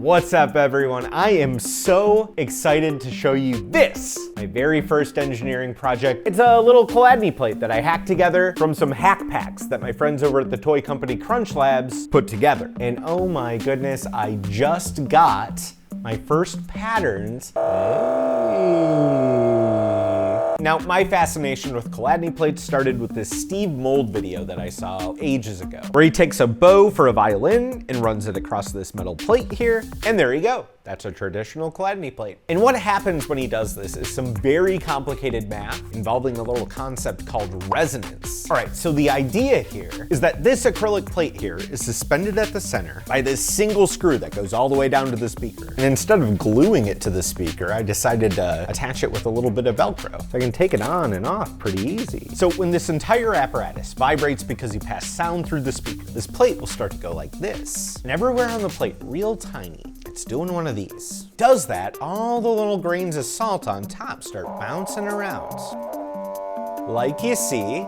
What's up, everyone? I am so excited to show you this, my very first engineering project. It's a little Chladni plate that I hacked together from some hack packs that my friends over at the toy company Crunchlabs put together. And oh my goodness, I just got my first patterns. Now, my fascination with Chladni plates started with this Steve Mould video that I saw ages ago, where he takes a bow for a violin and runs it across this metal plate here, and there you go. That's a traditional Chladni plate. And what happens when he does this is some very complicated math involving a little concept called resonance. All right, so the idea here is that this acrylic plate here is suspended at the center by this single screw that goes all the way down to the speaker. And instead of gluing it to the speaker, I decided to attach it with a little bit of Velcro. So I can take it on and off pretty easy. So when this entire apparatus vibrates because you pass sound through the speaker, this plate will start to go like this. And everywhere on the plate, real tiny, it's doing one of these. Does that, all the little grains of salt on top start bouncing around. Like you see.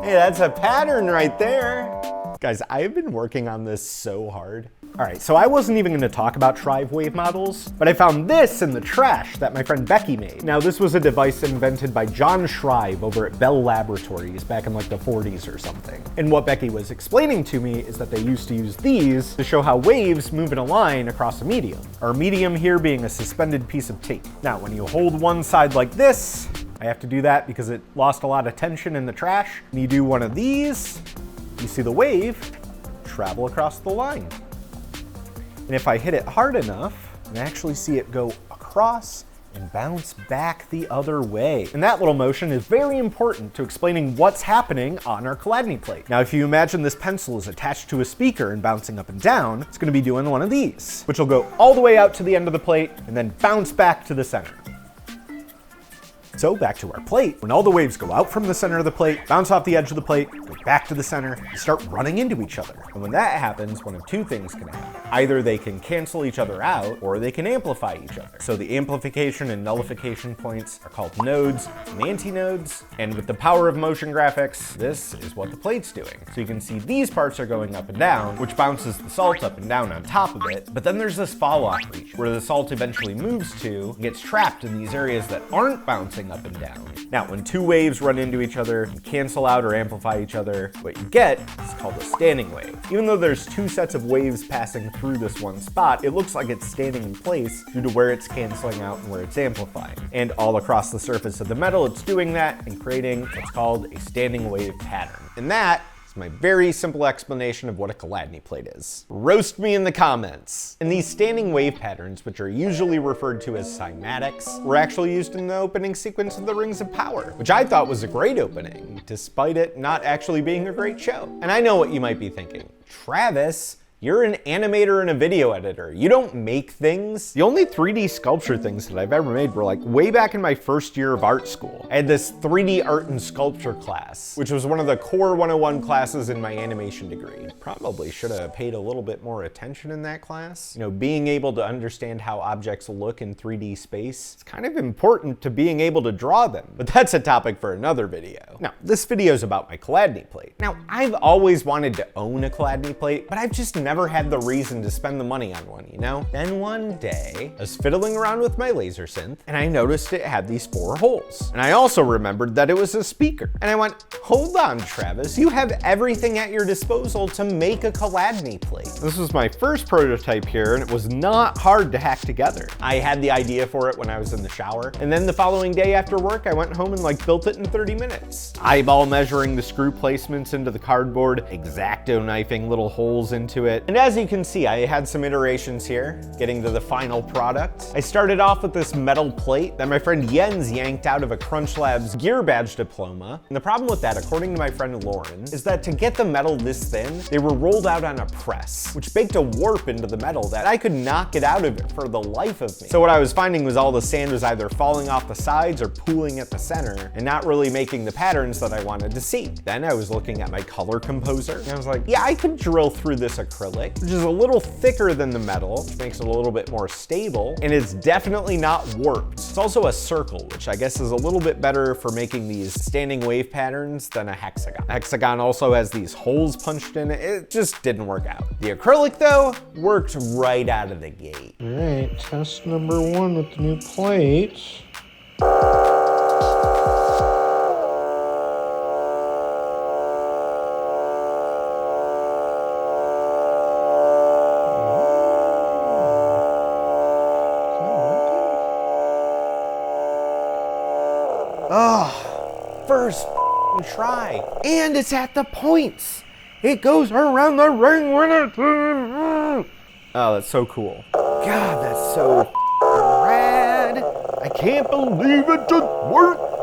Hey, that's a pattern right there. Guys, I've been working on this so hard. All right, so I wasn't even gonna talk about Shrive wave models, but I found this in the trash that my friend Becky made. Now, this was a device invented by John Shrive over at Bell Laboratories back in like the 40s or something. And what Becky was explaining to me is that they used to use these to show how waves move in a line across a medium. Our medium here being a suspended piece of tape. Now, when you hold one side like this, I have to do that because it lost a lot of tension in the trash. And you do one of these, you see the wave travel across the line. And if I hit it hard enough, I actually see it go across and bounce back the other way. And that little motion is very important to explaining what's happening on our Chladni plate. Now, if you imagine this pencil is attached to a speaker and bouncing up and down, it's gonna be doing one of these, which will go all the way out to the end of the plate and then bounce back to the center. So back to our plate, when all the waves go out from the center of the plate, bounce off the edge of the plate, go back to the center, you start running into each other. And when that happens, one of two things can happen. Either they can cancel each other out, or they can amplify each other. So the amplification and nullification points are called nodes and antinodes. And with the power of motion graphics, this is what the plate's doing. So you can see these parts are going up and down, which bounces the salt up and down on top of it. But then there's this fall-off reach, where the salt eventually moves to and gets trapped in these areas that aren't bouncing up and down. Now, when two waves run into each other and cancel out or amplify each other, what you get is called a standing wave. Even though there's two sets of waves passing through this one spot, it looks like it's standing in place due to where it's canceling out and where it's amplifying. And all across the surface of the metal, it's doing that and creating what's called a standing wave pattern. And that my very simple explanation of what a Chladni plate is. Roast me in the comments. And these standing wave patterns, which are usually referred to as cymatics, were actually used in the opening sequence of the Rings of Power, which I thought was a great opening, despite it not actually being a great show. And I know what you might be thinking. Travis, you're an animator and a video editor. You don't make things. The only 3D sculpture things that I've ever made were like way back in my first year of art school. I had this 3D art and sculpture class, which was one of the core 101 classes in my animation degree. Probably should have paid a little bit more attention in that class. You know, being able to understand how objects look in 3D space is kind of important to being able to draw them, but that's a topic for another video. Now, this video is about my Chladni plate. Now, I've always wanted to own a Chladni plate, but I've just never had the reason to spend the money on one, you know? Then one day, I was fiddling around with my laser synth, and I noticed it had these 4 holes. And I also remembered that it was a speaker. And I went, hold on, Travis, you have everything at your disposal to make a Chladni plate. This was my first prototype here, and it was not hard to hack together. I had the idea for it when I was in the shower, and then the following day after work, I went home and built it in 30 minutes. Eyeball measuring the screw placements into the cardboard, X-Acto knifing little holes into it. And as you can see, I had some iterations here, getting to the final product. I started off with this metal plate that my friend Jens yanked out of a Crunchlabs gear badge diploma. And the problem with that, according to my friend Lauren, is that to get the metal this thin, they were rolled out on a press, which baked a warp into the metal that I could not get out of it for the life of me. So what I was finding was all the sand was either falling off the sides or pooling at the center and not really making the patterns that I wanted to see. Then I was looking at my color composer and I was like, yeah, I could drill through this acrylic acrylic, which is a little thicker than the metal, which makes it a little bit more stable, and it's definitely not warped. It's also a circle, which I guess is a little bit better for making these standing wave patterns than a hexagon. A hexagon also has these holes punched in it. It just didn't work out. The acrylic, though, worked right out of the gate. All right, test number 1 with the new plate. Oh, first try. And it's at the points. It goes around the ring when it... Oh, that's so cool. God, that's so rad. I can't believe it just worked.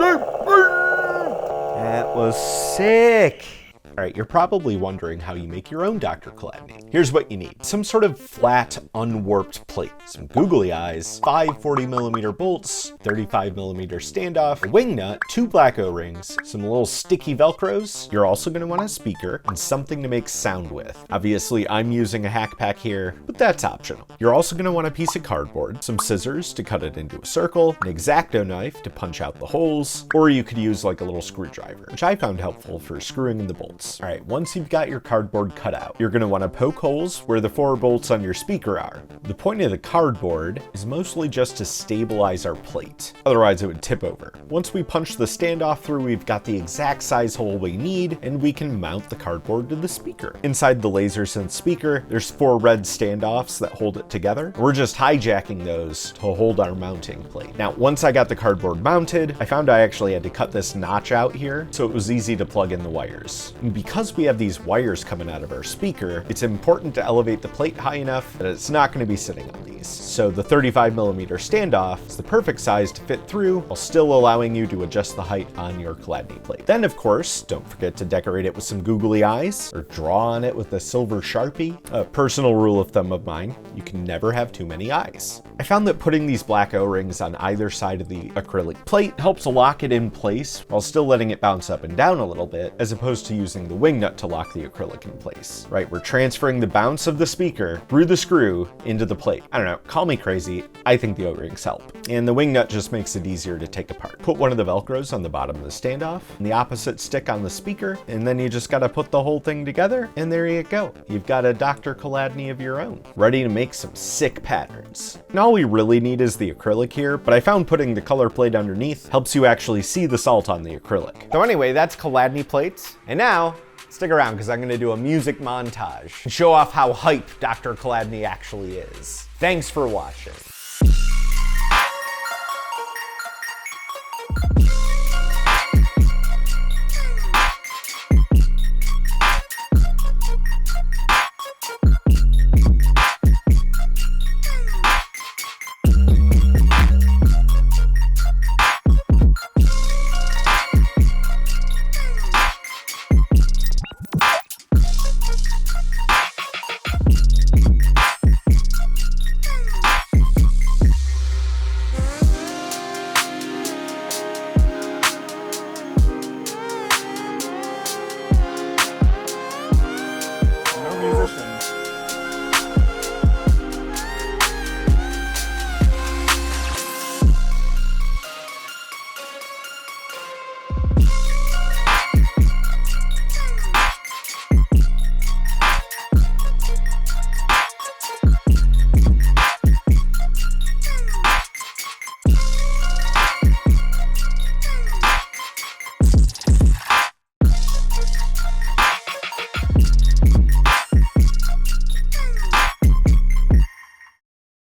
That was sick. All right, you're probably wondering how you make your own Dr. Chladni. Here's what you need. Some sort of flat, unwarped plate, some googly eyes, 5 40mm bolts, 35mm standoff, a wing nut, 2 black O-rings, some little sticky Velcros. You're also gonna want a speaker and something to make sound with. Obviously, I'm using a hack pack here, but that's optional. You're also gonna want a piece of cardboard, some scissors to cut it into a circle, an X-Acto knife to punch out the holes, or you could use like a little screwdriver, which I found helpful for screwing in the bolts. All right, once you've got your cardboard cut out, you're gonna wanna poke holes where the 4 bolts on your speaker are. The point of the cardboard is mostly just to stabilize our plate. Otherwise it would tip over. Once we punch the standoff through, we've got the exact size hole we need, and we can mount the cardboard to the speaker. Inside the laser synth speaker, there's 4 red standoffs that hold it together. We're just hijacking those to hold our mounting plate. Now, once I got the cardboard mounted, I found I actually had to cut this notch out here, so it was easy to plug in the wires. And because we have these wires coming out of our speaker, it's important to elevate the plate high enough that it's not going to be sitting on these. So the 35mm standoff is the perfect size to fit through while still allowing you to adjust the height on your Chladni plate. Then, of course, don't forget to decorate it with some googly eyes or draw on it with a silver Sharpie. A personal rule of thumb of mine, you can never have too many eyes. I found that putting these black O-rings on either side of the acrylic plate helps lock it in place while still letting it bounce up and down a little bit, as opposed to using the wing nut to lock the acrylic in place. Right, we're transferring the bounce of the speaker through the screw into the plate. I don't know, call me crazy, I think the O-rings help. And the wing nut just makes it easier to take apart. Put one of the Velcros on the bottom of the standoff, and the opposite stick on the speaker, and then you just gotta put the whole thing together, and there you go. You've got a Dr. Chladni of your own, ready to make some sick patterns. And all we really need is the acrylic here, but I found putting the color plate underneath helps you actually see the salt on the acrylic. So anyway, that's Chladni plates, and now, stick around because I'm going to do a music montage and show off how hype Dr. Chladni actually is. Thanks for watching.